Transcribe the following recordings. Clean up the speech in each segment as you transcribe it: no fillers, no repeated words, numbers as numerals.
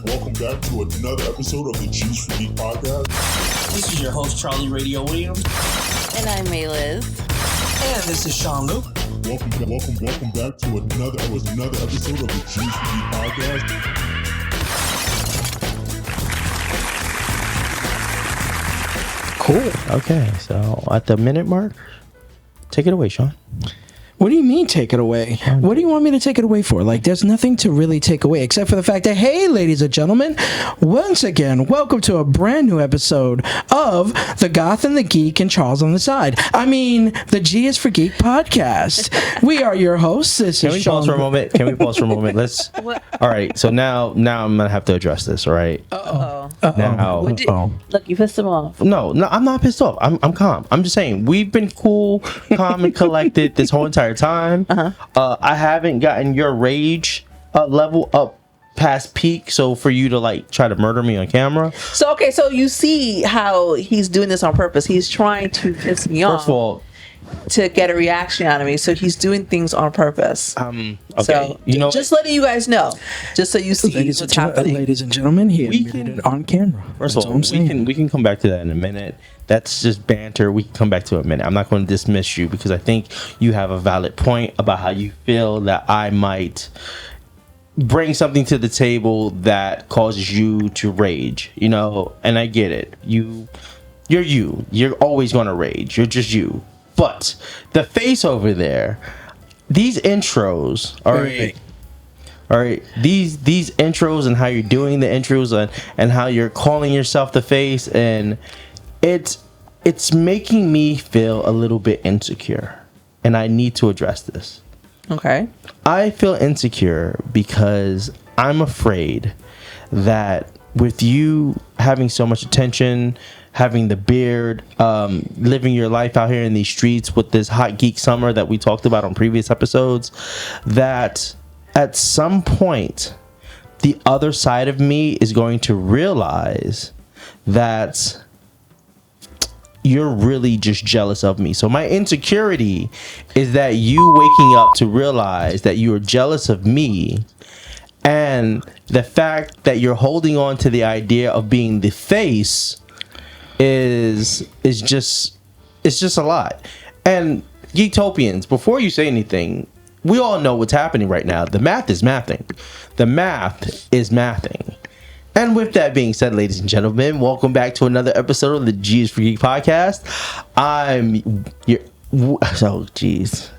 Welcome back to another episode of the Geeks for Geek podcast. This is your host, Charlie Radio Williams. And I'm Mayliz. And this is Sean Luc. Welcome back to another episode of the Geeks for Geek podcast. Cool. Okay, so at the minute mark, take it away, Sean. What do you mean take it away? What do you want me to take it away for? Like, there's nothing to really take away except for the fact that, hey, ladies and gentlemen, once again, welcome to a brand new episode of The Goth and the Geek and Charles on the Side. I mean, the G is for Geek podcast. We are your hosts. This Can is we Sean. pause for a moment? Can we pause for a moment? Let's. What? All right. So now I'm gonna have to address this. All right. Now, Look, you pissed him off. no, I'm not pissed off. I'm calm. I'm just saying we've been cool, calm, and collected this whole entire time. I haven't gotten your rage level up past peak, so for you to like try to murder me on camera. So you see how he's doing this on purpose. He's trying to piss me off. First of all, to get a reaction out of me. So he's doing things on purpose. okay, So just letting you guys know, just so you see what's happening. Ladies and gentlemen, he We admitted can- it on camera. First That's of all all, I'm saying. we can come back to that in a minute. That's just banter. We can come back to it in a minute. I'm not going to dismiss you because I think you have a valid point about how you feel that I might bring something to the table that causes you to rage, you know, and I get it. You're always going to rage. You're just you. But the face over there, these intros, all right, these intros and how you're doing the intros and how you're calling yourself the face, and it's making me feel a little bit insecure, and I need to address this. Okay. I feel insecure because I'm afraid that with you having so much attention, having the beard, living your life out here in these streets with this hot geek summer that we talked about on previous episodes, that at some point the other side of me is going to realize that you're really just jealous of me. So my insecurity is that you waking up to realize that you are jealous of me, and the fact that you're holding on to the idea of being the face is just a lot. And Geektopians, before you say anything, we all know what's happening right now. The math is mathing. And with that being said, ladies and gentlemen, welcome back to another episode of the G's for Geek podcast. Jeez.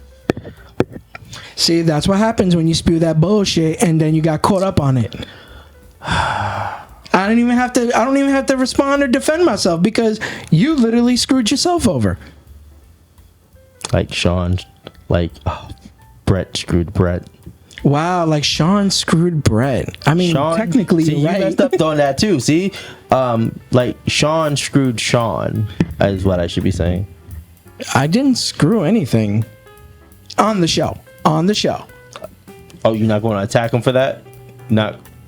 See, that's what happens when you spew that bullshit and then you got caught up on it. I don't even have to respond or defend myself because you literally screwed yourself over. Like Sean, Brett screwed Brett. Wow, like Sean screwed Brett. I mean, Sean, technically, see, right? you messed up on that too. See, like Sean screwed Sean is what I should be saying. I didn't screw anything on the show. On the show. Oh, you're not going to attack him for that?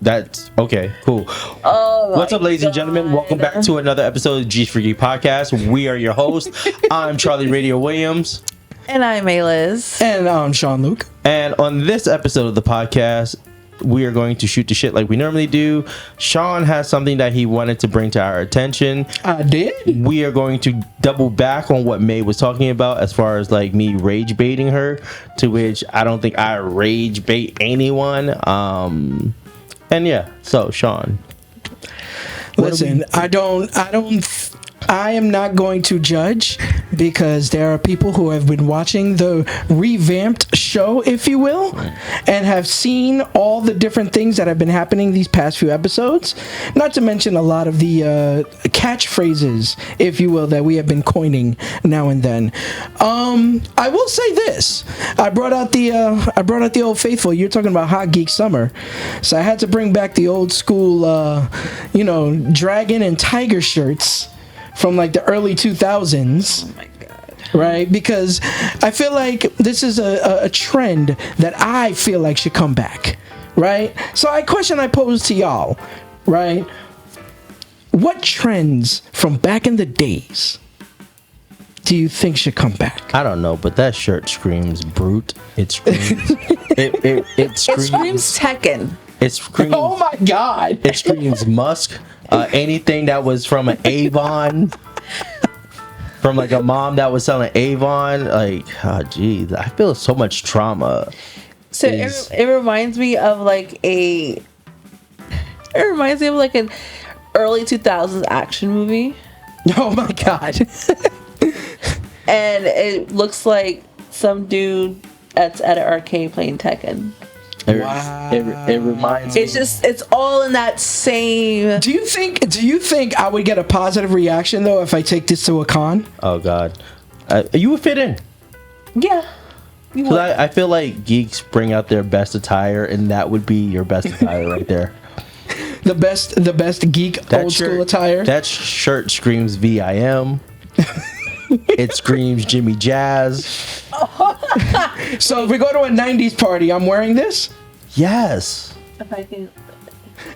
That's okay. Cool. What's up, ladies and gentlemen? Welcome back to another episode of G's for Geek podcast. We are your hosts. I'm Charlie Radio Williams. And I'm Mayliz. And I'm Sean Luc. And on this episode of the podcast, we are going to shoot the shit like we normally do. Sean has something that he wanted to bring to our attention. I did? We are going to double back on what May was talking about as far as like me rage baiting her, to which I don't think I rage bait anyone. And yeah, so Sean. Listen, I am not going to judge because there are people who have been watching the revamped show, if you will, and have seen all the different things that have been happening these past few episodes. Not to mention a lot of the catchphrases, if you will, that we have been coining now and then. I will say this: I brought out the old faithful. You're talking about Hot Geek Summer, so I had to bring back the old school, dragon and tiger shirts from like the early 2000s. Oh my God. Right? Because I feel like this is a trend that I feel like should come back. Right? So a question I pose to y'all, right? What trends from back in the days do you think should come back? I don't know, but that shirt screams brute. It screams. it It screams Tekken. It screams. Oh my God! It screams Musk. Anything that was from an Avon, from like a mom that was selling Avon. Like, oh geez, I feel so much trauma. So it reminds me of like an early 2000s action movie. Oh my God! And it looks like some dude that's at an arcade playing Tekken. It reminds me. It's all in that same. Do you think I would get a positive reaction though if I take this to a con? Oh God, you would fit in. Yeah. You Cause would. I feel like geeks bring out their best attire, and that would be your best attire right there. The best geek old school attire. That shirt screams VIM. It screams Jimmy Jazz. So if we go to a 90s party, I'm wearing this? Yes. If I can.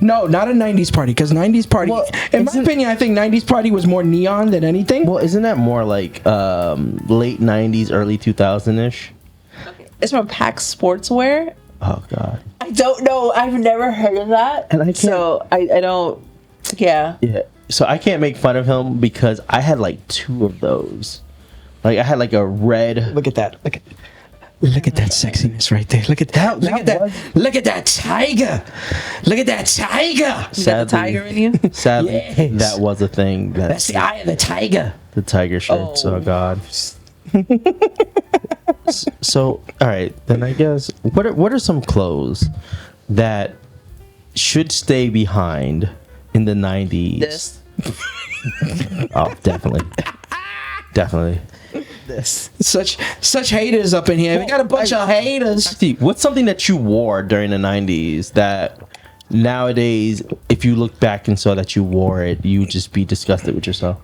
No, not a 90s party, because 90s party, Well, in my opinion, I think 90s party was more neon than anything. Well, isn't that more like late 90s, early 2000-ish? Okay. It's from PAX Sportswear. Oh God. I don't know. I've never heard of that. And I can't- So I don't. Yeah. Yeah. So I can't make fun of him because I had like 2 of those. Like I had like a red. Look at that. Look at that sexiness right there. Look at that. Look at that. Look at that tiger. Look at that tiger. You got the tiger in you? Sadly, Yes. that was a thing. That's the eye of the tiger. The tiger shirts. Oh, Oh. God. So, all right, then I guess what are some clothes that should stay behind in the 90s? This. Oh, definitely. Definitely. This. Such haters up in here. We got a bunch of haters. See, what's something that you wore during the 90s that nowadays, if you look back and saw that you wore it, you would just be disgusted with yourself?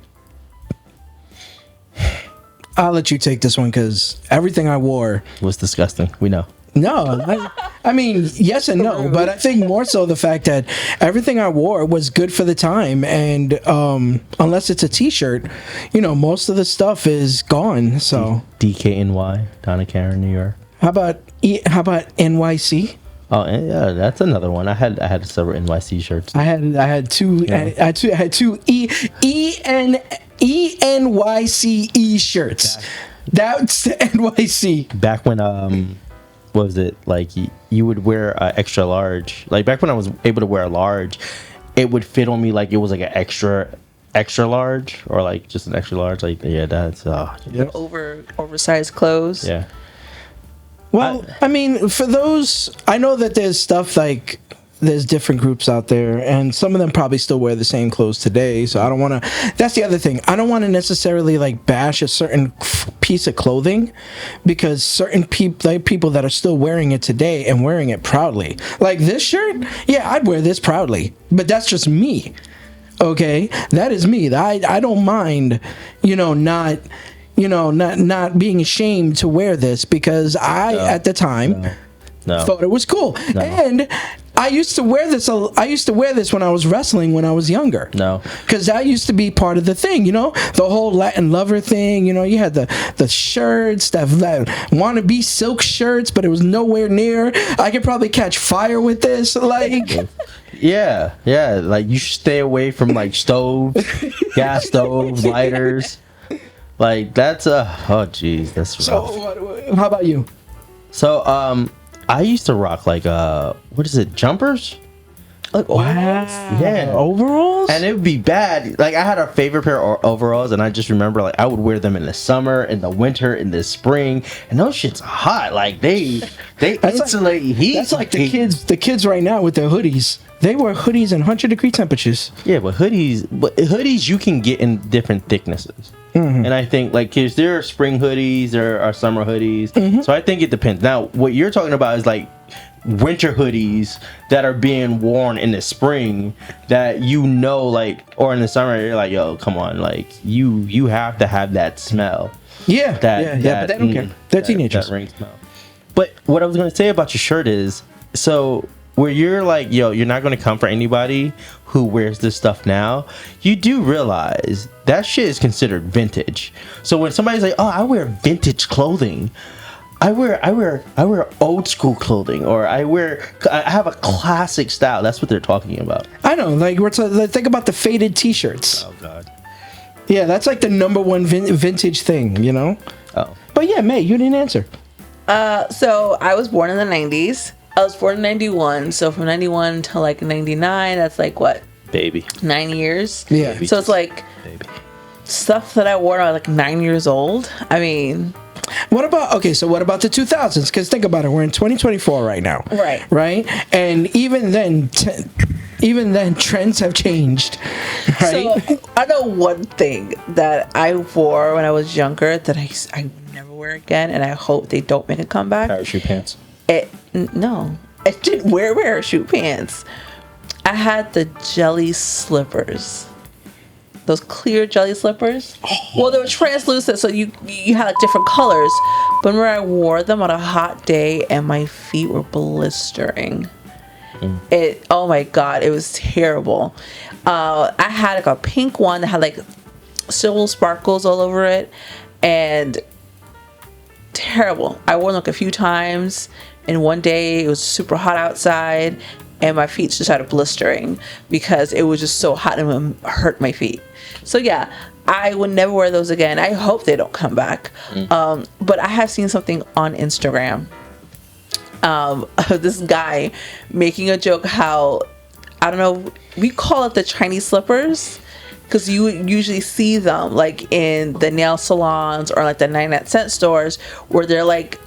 I'll let you take this one because everything I wore. It was disgusting. We know. No, I mean, yes and no, but I think more so the fact that everything I wore was good for the time, and unless it's a T-shirt, most of the stuff is gone. So DKNY, Donna Karen, New York. how about NYC? Oh, and yeah, that's another one. I had several NYC shirts. I had two. Yeah. I had two ENYCE shirts. That's the NYC. Back when what was it like? You would wear extra large. Like back when I was able to wear a large, it would fit on me like it was like an extra large or like just an extra large. Like yeah, that's Oversized clothes. yeah. Well, I mean, for those, I know that there's stuff like there's different groups out there, and some of them probably still wear the same clothes today. So I don't want to. That's the other thing. I don't want to necessarily like bash a certain piece of clothing because certain people that are still wearing it today and wearing it proudly. Like this shirt, yeah, I'd wear this proudly, but that's just me. Okay, that is me. I don't mind, not being ashamed to wear this because at the time thought it was cool. No. And I used to wear this when I was wrestling when I was younger. No. Because that used to be part of the thing, the whole Latin lover thing. You had the shirts that wannabe silk shirts, but it was nowhere near. I could probably catch fire with this. Like, Yeah. Like you should stay away from like stoves, gas stoves, lighters. Like that's oh geez, that's rough. so how about you? So I used to rock like what is it, jumpers? Like Yeah, Overalls? and it would be bad. Like I had a favorite pair of overalls, and I just remember like I would wear them in the summer, in the winter, in the spring, and those shits are hot. Like they insulate heat. That's like the kids right now with their hoodies. They wear hoodies in 100-degree temperatures. Yeah, but hoodies you can get in different thicknesses. Mm-hmm. And I think like kids, there are spring hoodies, there are summer hoodies. Mm-hmm. So I think it depends. Now, what you're talking about is like winter hoodies that are being worn in the spring that like, or in the summer you're like, yo, come on, like you have to have that smell. Yeah, That but they don't care. They're teenagers. That ring smell. But what I was gonna say about your shirt is, so where you're like, yo, you're not gonna come for anybody who wears this stuff now, you do realize that shit is considered vintage. So when somebody's like, oh, I wear vintage clothing, I wear old school clothing, or I have a classic style. That's what they're talking about. I know, like think about the faded T-shirts. Oh God. Yeah, that's like the number one vintage thing, you know. Oh. But yeah, May, you didn't answer. So I was born in the 90s. I was born in 91. So from 91 to like 99, that's like what? Baby. 9 years. Yeah. So it's like Baby. stuff that I wore when I was like 9 years old. I mean, What about the 2000s? Because think about it, we're in 2024 right now. Right. Right. And even then, trends have changed. Right. so I know one thing that I wore when I was younger that I never wear again, and I hope they don't make a comeback. Parachute pants. No, I didn't wear parachute pants. I had the jelly slippers. Those clear jelly slippers. Well, they were translucent, so you had like different colors. But when I wore them on a hot day, and my feet were blistering. Oh my God, it was terrible. I had like a pink one that had like silver sparkles all over it, and terrible. I wore them like a few times, and one day it was super hot outside, and my feet just started blistering because it was just so hot and it hurt my feet. So yeah, I would never wear those again. I hope they don't come back. But I have seen something on Instagram of this guy making a joke how, I don't know, we call it the Chinese slippers, because you would usually see them like in the nail salons or like the 99-cent stores, where they're like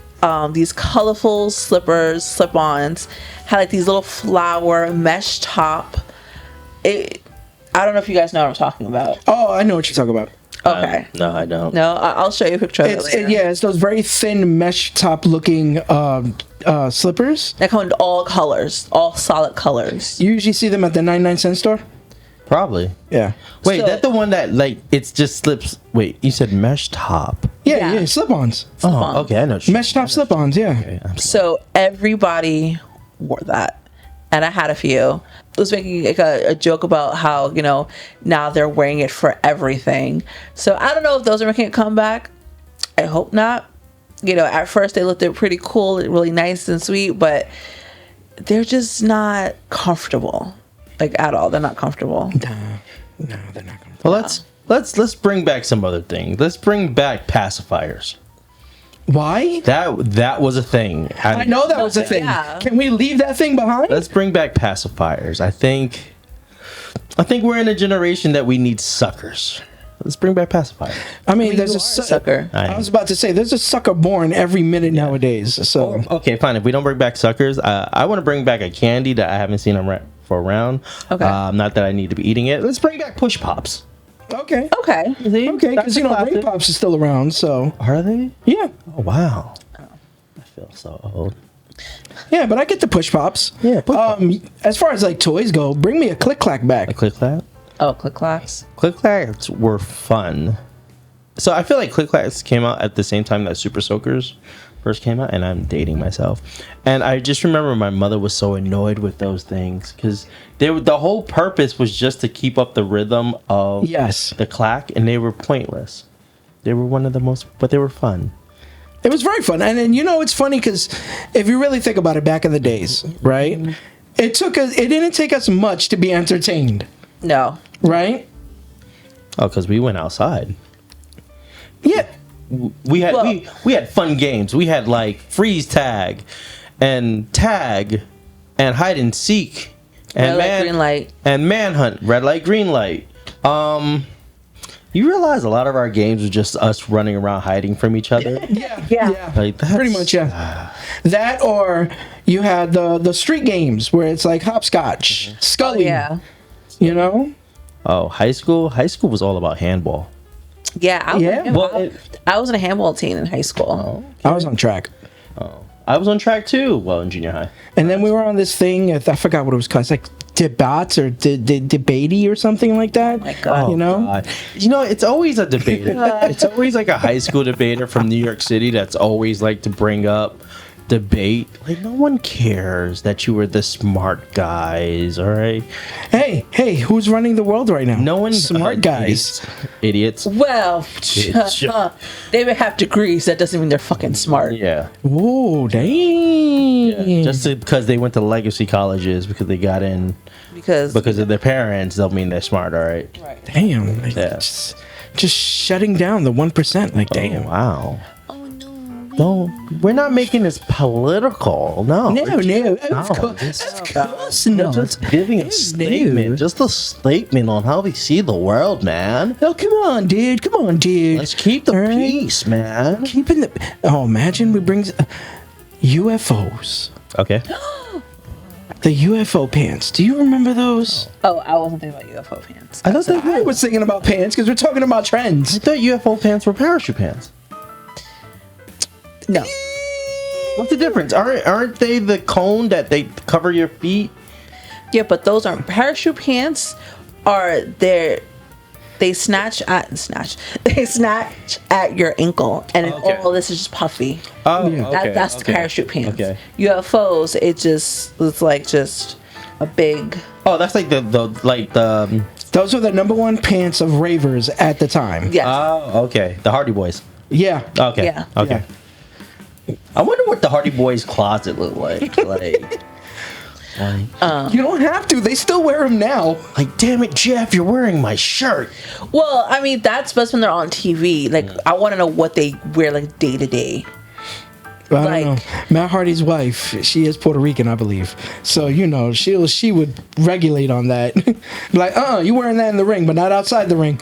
these colorful slippers, slip-ons, had like these little flower mesh top. I don't know if you guys know what I'm talking about. Oh, I know what you're talking about. Okay. No, I don't. No, I'll show you a picture of it later. It's those very thin mesh top looking slippers. They come in all colors, all solid colors. You usually see them at the 99-cent store. Probably. Yeah. Wait, So- that the one that like it's just slips. Wait, you said mesh top. Yeah, slip-ons. Oh, okay, I know. Mesh top slip-ons. Yeah. Okay, I'm sorry. So everybody wore that, and I had a few. I was making like a joke about how, you know, now they're wearing it for everything. So I don't know if those are making a comeback. I hope not. You know, at first they looked pretty cool, really nice and sweet, but they're just not comfortable, like at all. They're not comfortable. No, they're not going to. Well, let's bring back some other thing. Let's bring back pacifiers. Why? That was a thing. I know that was a thing. Yeah. Can we leave that thing behind? Let's bring back pacifiers. I think we're in a generation that we need suckers. Let's bring back pacifiers. I mean, there's You a are a sucker. I was about to say, there's a sucker born every minute nowadays. So Okay, fine. If we don't bring back suckers, I want to bring back a candy that I haven't seen for around. Okay. Not that I need to be eating it. Let's bring back push pops. okay, Okay. See? okay, That's because a classic. Ring Pops is still around. So Are they? yeah, Oh wow. I feel so old. yeah, but I get the push pops. Yeah, push As far as like toys go, bring me a click clack back. Click clack. Oh, click clacks. Click clacks were fun. So I feel like click clacks came out at the same time that Super Soakers first came out, and I'm dating myself. And I just remember my mother was so annoyed with those things because the whole purpose was just to keep up the rhythm of Yes. the clack, and they were pointless. They were one of the most, but they were fun. It was very fun, and then it's funny because if you really think about it, back in the days, right? It didn't take us much to be entertained, No. right? Oh, because we went outside. Yeah. We had Well- we had fun games. We had like freeze tag and hide and seek and Red light, green light. and manhunt, red light, green light. You realize a lot of our games were just us running around hiding from each other. Yeah. Like that's, Pretty much, yeah. That, or you had the street games where it's like hopscotch, Scully. Yeah. You know? Oh, high school was all about handball. Yeah. Yeah. I was in a handball team in high school. I was on track. I was on track too. Well, in junior high. And then we were on this thing, I forgot what it was called. It's like Debats or Debatey or something like that. Oh my God. You know? God. You know, it's always a debater. It's always like a high school debater from New York City that's always like to bring up debate. Like, no one cares that you were the smart guys, all right? Hey, who's running the world right now? No one smart guys. Idiots. Well, they may have degrees. That doesn't mean they're fucking smart. Yeah. Whoa, dang. Yeah. Just because they went to legacy colleges because they got in Because of their parents, don't mean they're smart, all right? right. Damn. Like, Yeah. just shutting down the 1%. Like, damn. Oh, wow. Oh no. Don't. We're not making this political. No. No, We're of course We're not. just giving a statement. Just a statement on how we see the world, man. Oh, come on, dude. Let's keep the All right. peace, man. Keeping the. Oh, imagine we bring UFOs. Okay. The UFO pants. Do you remember those? Oh, I wasn't thinking about UFO pants. I thought I was thinking about pants because we're talking about trends. I thought UFO pants were parachute pants. No. What's the difference? Aren't they the cone that they cover your feet? Yeah, but those aren't parachute pants. They snatch at your ankle, and Okay. all this is just puffy. Oh, Yeah. That's the parachute pants. Okay. UFOs, it's like just a big. Oh, that's like the Those were the number one pants of ravers at the time. Yes. Oh, okay. The Hardy Boys. Yeah. Okay. Yeah. Okay. I wonder what the Hardy Boys closet looked like. You don't have to. They still wear them now. Like, damn it, Jeff, you're wearing my shirt. Well, I mean, that's when they're on TV. Like, I want to know what they wear, like, day to day. I don't Like- know. Matt Hardy's wife, she is Puerto Rican, I believe. So, she would regulate on that. Like, you wearing that in the ring, but not outside the ring.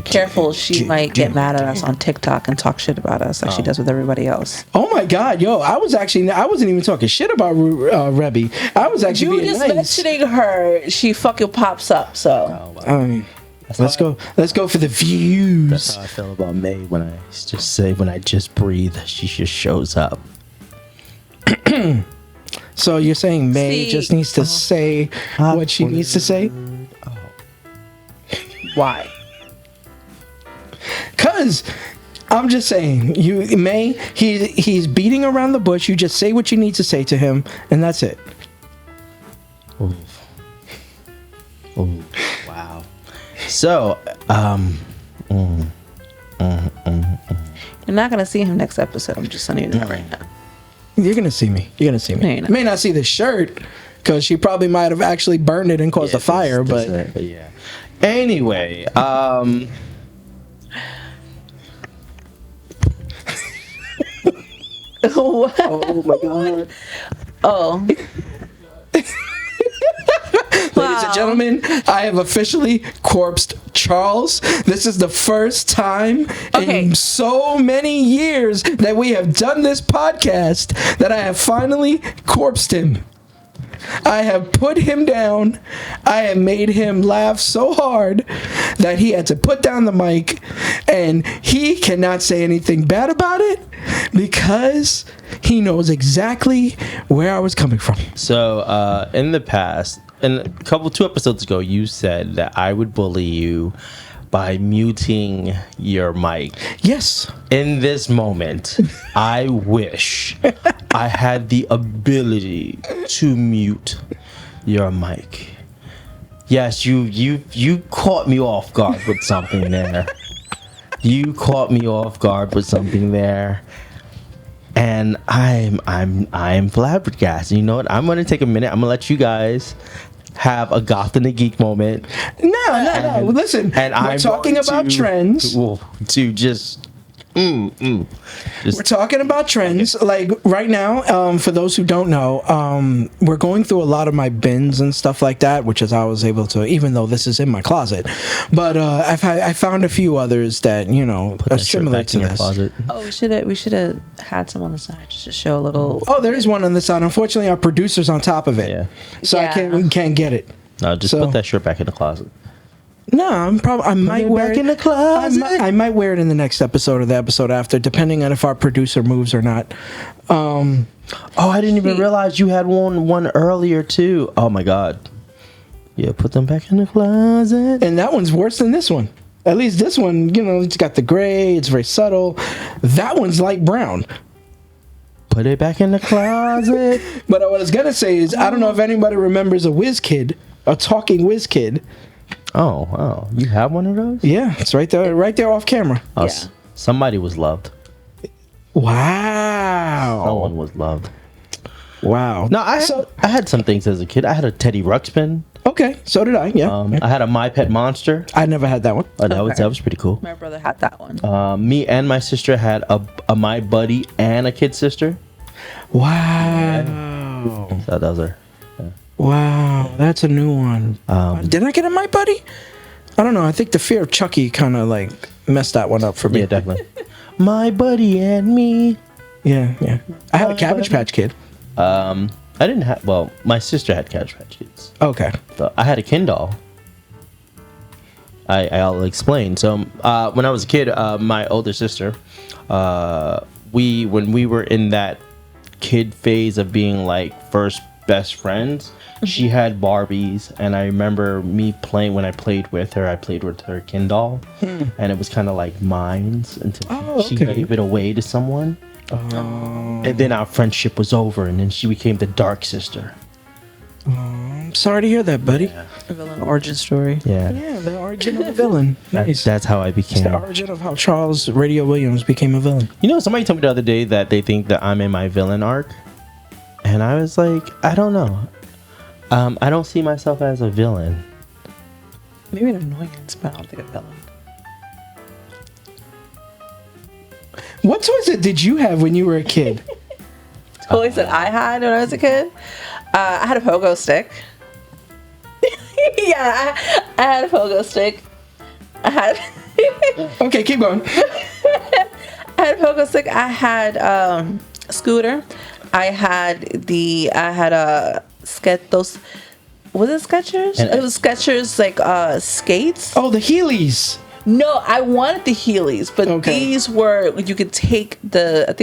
Careful, she might get mad at us on TikTok and talk shit about us like she does with everybody else. Oh my God, yo! I wasn't even talking shit about Rebby. I was actually You being just nice. mentioning her, she fucking pops up. So Let's go for the views. That's how I feel about May when I just breathe, she just shows up. So you're saying May See, just needs to say what she needs to say? why? Cause I'm just saying, May, he's beating around the bush. You just say what you need to say to him, and that's it. Oh, wow. So, You're not gonna see him next episode. I'm just letting you know right now. You're gonna see me. No, you're not. You may not see the shirt, because she probably might have actually burned it and caused a fire. But yeah. Anyway, What? oh my god. Oh. ladies and gentlemen, I have officially corpsed Charles. This is the first time Okay. in so many years that we have done this podcast that I have finally corpsed him. I have put him down. I have made him laugh so hard that he had to put down the mic, and he cannot say anything bad about it because he knows exactly where I was coming from. So, in the past, two episodes ago, you said that I would bully you by muting your mic. Yes. In this moment, I wish I had the ability to mute your mic. Yes, you caught me off guard with something there. You caught me off guard with something there. And I'm flabbergasted. You know what? I'm gonna take a minute. I'm gonna let you guys have a goth and a geek moment. No. Listen, And we're talking about trends. To just We're talking about trends. Like right now, for those who don't know, we're going through a lot of my bins and stuff like that, which is I was able to, even though this is in my closet. But I found a few others that are similar to this. Oh, we should have had some on the side just to show a little. Oh, there is one on the side. Unfortunately, our producer's on top of it, Yeah. so Yeah. we can't get it. No, just So- put that shirt back in the closet. No, I might wear back it in the closet. I might wear it in the next episode or the episode after, depending on if our producer moves or not. Oh, I didn't even realize you had one earlier too. Oh my god. Yeah, put them back in the closet. And that one's worse than this one. At least this one, it's got the gray. It's very subtle. That one's light brown. Put it back in the closet. But what I was gonna say is, I don't know if anybody remembers a Whiz Kid, a talking Whiz Kid. Oh, you have one of those? Yeah, it's right there off camera. Oh, Yeah. Somebody was loved. Wow. Someone was loved. Wow. No, I had some things as a kid. I had a Teddy Ruxpin. Okay, so did I. Yeah. I had a My Pet Monster. I never had that one. Oh, that was pretty cool. My brother had that one. Me and my sister had a My Buddy and a kid sister. Wow. So those are. Wow, that's a new one. Did I get a My Buddy? I don't know. I think the fear of Chucky kind of like messed that one up for me. Yeah, definitely. My Buddy and me. Yeah. I had a Cabbage Patch Kid. I didn't have. Well, my sister had Cabbage Patch Kids. Okay. So I had a Ken doll. I'll explain. So when I was a kid, my older sister, when we were in that kid phase of being like first best friends, she had Barbies, and I remember me playing. When I played with her Ken doll, and it was kind of like mines until she gave it away to someone. And then our friendship was over, and then she became the dark sister. I'm sorry to hear that, buddy. A villain origin story. Yeah, The origin of a villain. Nice. that's how I It's became. the origin of how Charles Radio Williams became a villain. You know, somebody told me the other day that they think that I'm in my villain arc, and I was like, I don't know. I don't see myself as a villain. Maybe an annoyance, but I don't think a villain. What toys did you have when you were a kid? Toys that I had when I was a kid. I had a pogo stick. Yeah, I had a pogo stick. I had. Okay, keep going. I had a pogo stick. I had a scooter. I had a those. Was it Skechers? And- It was Skechers like skates. Oh, the Heelys. No, I wanted the Heelys, but Okay. these were you could take the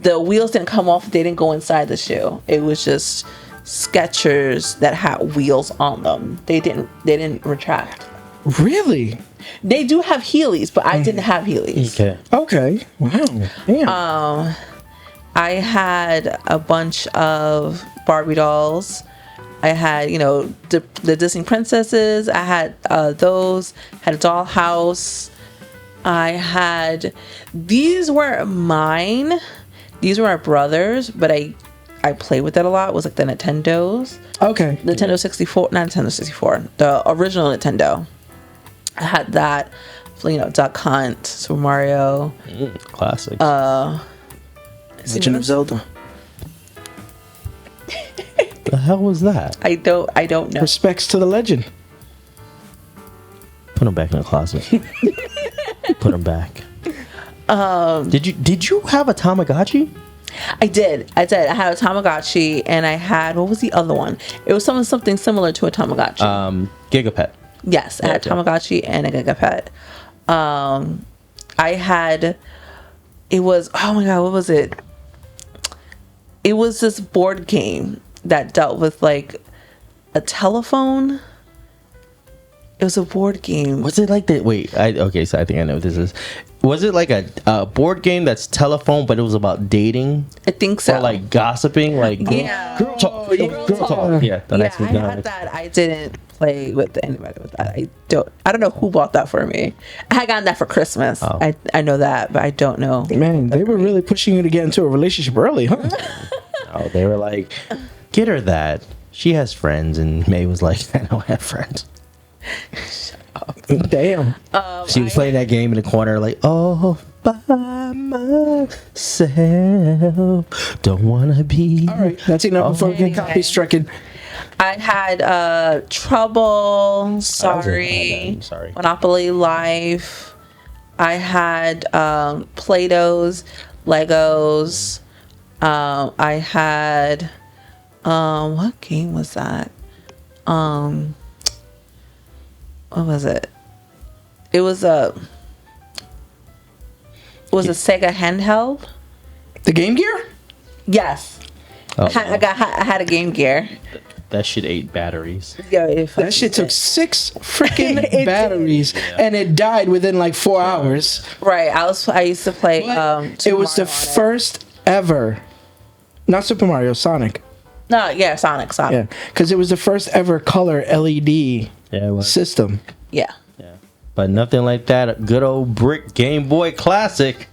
the wheels didn't come off. They didn't go inside the shoe. It was just Skechers that had wheels on them. They didn't retract. Really? They do have Heelys, but I didn't have Heelys. Okay. Okay. Wow. Damn. I had a bunch of Barbie dolls. I had, the Disney princesses. I had those. Had a dollhouse. These were mine. These were my brother's, but I played with it a lot. It was like the Nintendos. Okay. Nintendo 64, not Nintendo 64, the original Nintendo. I had that, Duck Hunt, Super Mario. Classics. Legend of Zelda. the hell was that? I don't know. Respects to the legend. Put them back in the closet. Put them back. Did you have a Tamagotchi? I did. I had a Tamagotchi, and I had, what was the other one? It was something similar to a Tamagotchi. Gigapet. Yes, I had a Tamagotchi and a Gigapet. I had, it was, oh my God, what was it? It was this board game that dealt with like a telephone. It was a board game. Was it like that? Wait, okay, so I think I know what this is. Was it like a board game that's telephone, but it was about dating? I think so. Or like gossiping? Like Yeah. girl talk. Girl talk. Yeah, I had that. I didn't play with anybody with that. I don't know who bought that for me. I had gotten that for Christmas. Oh. I know that, but I don't know. Man, they were really pushing you to get into a relationship early, huh? Oh, they were like, get her that. She has friends, and May was like, I don't have friends. Damn. She was playing that game in the corner, like, oh, by myself, don't wanna be. All right, that's enough before we get copy stricken. I had Trouble, Sorry. Monopoly Life. I had Play-Dohs, Legos. I had what game was that? What was it? It was a Sega handheld. The Game Gear? Yes. Oh, I had a Game Gear. that shit ate batteries. Yeah, That shit took 6 freaking batteries, and it died within like 4 hours. right. I used to play. It was the Super Mario on first ever, not Super Mario, Sonic. No, yeah, Sonic. Yeah, because it was the first ever color LED Yeah, it was. system. Yeah. Yeah. But nothing like that good old brick Game Boy Classic.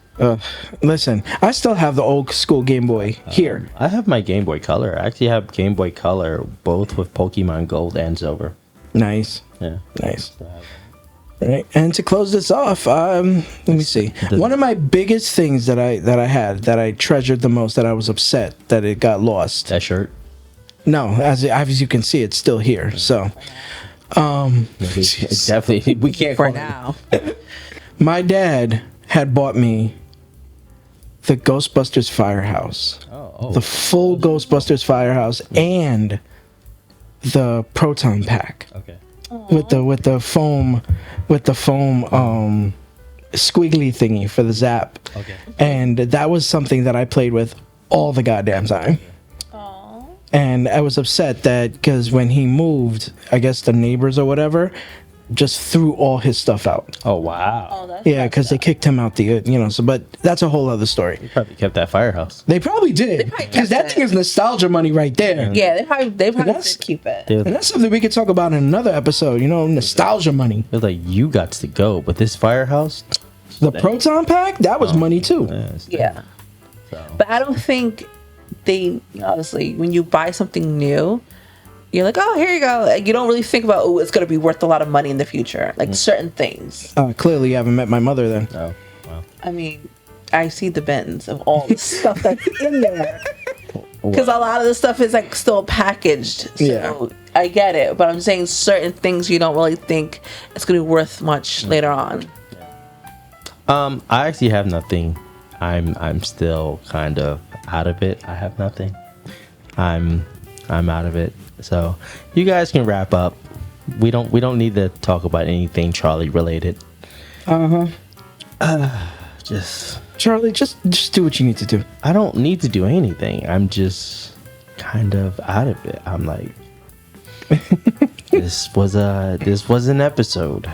Listen, I still have the old school Game Boy here. I have my Game Boy Color. I actually have Game Boy Color, both with Pokemon Gold and Silver. Nice. Yeah. Nice. Right. And to close this off, let me see. One of my biggest things that I had that I treasured the most, that I was upset that it got lost. That shirt. No, as you can see, it's still here. So, It's definitely, we can't For call it- now. my dad had bought me the Ghostbusters Firehouse, the full Ghostbusters Firehouse, and the Proton Pack. Okay. with the foam squiggly thingy for the zap. Okay. And that was something that I played with all the goddamn time. And I was upset that because when he moved, I guess the neighbors or whatever just threw all his stuff out. Oh, wow. Oh, that's Yeah, because they kicked him out so but that's a whole other story. Probably kept that firehouse. They probably did. probably Because that kept thing is nostalgia money right there. Yeah, they probably that's- did keep it. Dude, And that's something we could talk about in another episode, nostalgia money. it was like, you got to go, but this firehouse? The Proton Pack, that was money too. Yeah. So. But I don't think they, obviously, when you buy something new, you're like, oh, here you go. Like, you don't really think about, oh, it's going to be worth a lot of money in the future. Like certain things. Clearly, you haven't met my mother then. Oh, wow. I mean, I see the bins of all the stuff that's in there. Because a lot of the stuff is like still packaged. So Yeah. I get it. But I'm saying certain things you don't really think it's going to be worth much later on. I actually have nothing. I'm still kind of out of it. I have nothing. I'm out of it. So you guys can wrap up. We don't need to talk about anything Charlie related. Just Charlie, just do what you need to do. I don't need to do anything. I'm just kind of out of it. I'm like, this was an episode.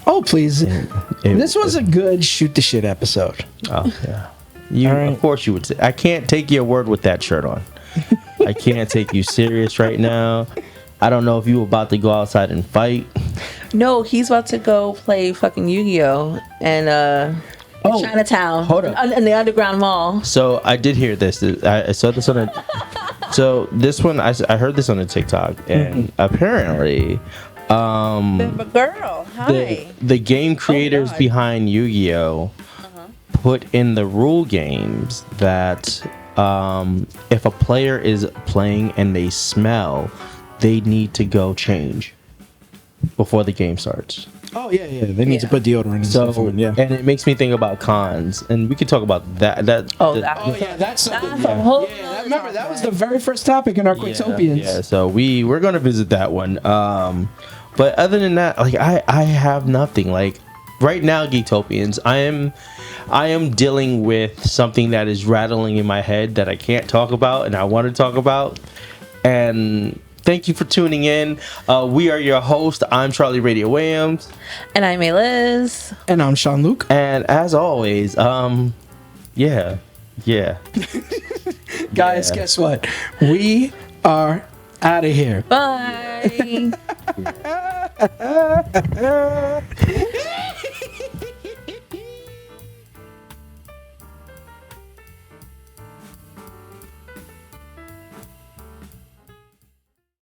Oh, please. It- This was a good shoot the shit episode. Oh yeah. All right. Of course you would say. I can't take your word with that shirt on. I can't take you serious right now. I don't know if you were about to go outside and fight. No, he's about to go play fucking Yu-Gi-Oh! And Chinatown. Hold up. In the underground mall. So I did hear this. I saw this on a. So this one, I heard this on a TikTok, and apparently, But girl, hi. the game creators God. behind Yu-Gi-Oh put in the rule games that if a player is playing and they smell, they need to go change before the game starts. Oh, yeah. They need to Yeah. put deodorant and So, stuff on, yeah. and it makes me think about cons, and we could talk about that. Oh, that- Yeah, that's something. That's a whole Yeah, remember, that was the very first topic in our Geektopians. Yeah, so we're gonna visit that one. But other than that, like I have nothing. Like right now, Geektopians, I am dealing with something that is rattling in my head that I can't talk about, and I want to talk about. And thank you for tuning in. We are your host. I'm Charlie Radio Williams, And I'm Mayliz. And I'm Sean Luc. and as always, yeah. Guys, Yeah. guess what? We are out of here. Bye.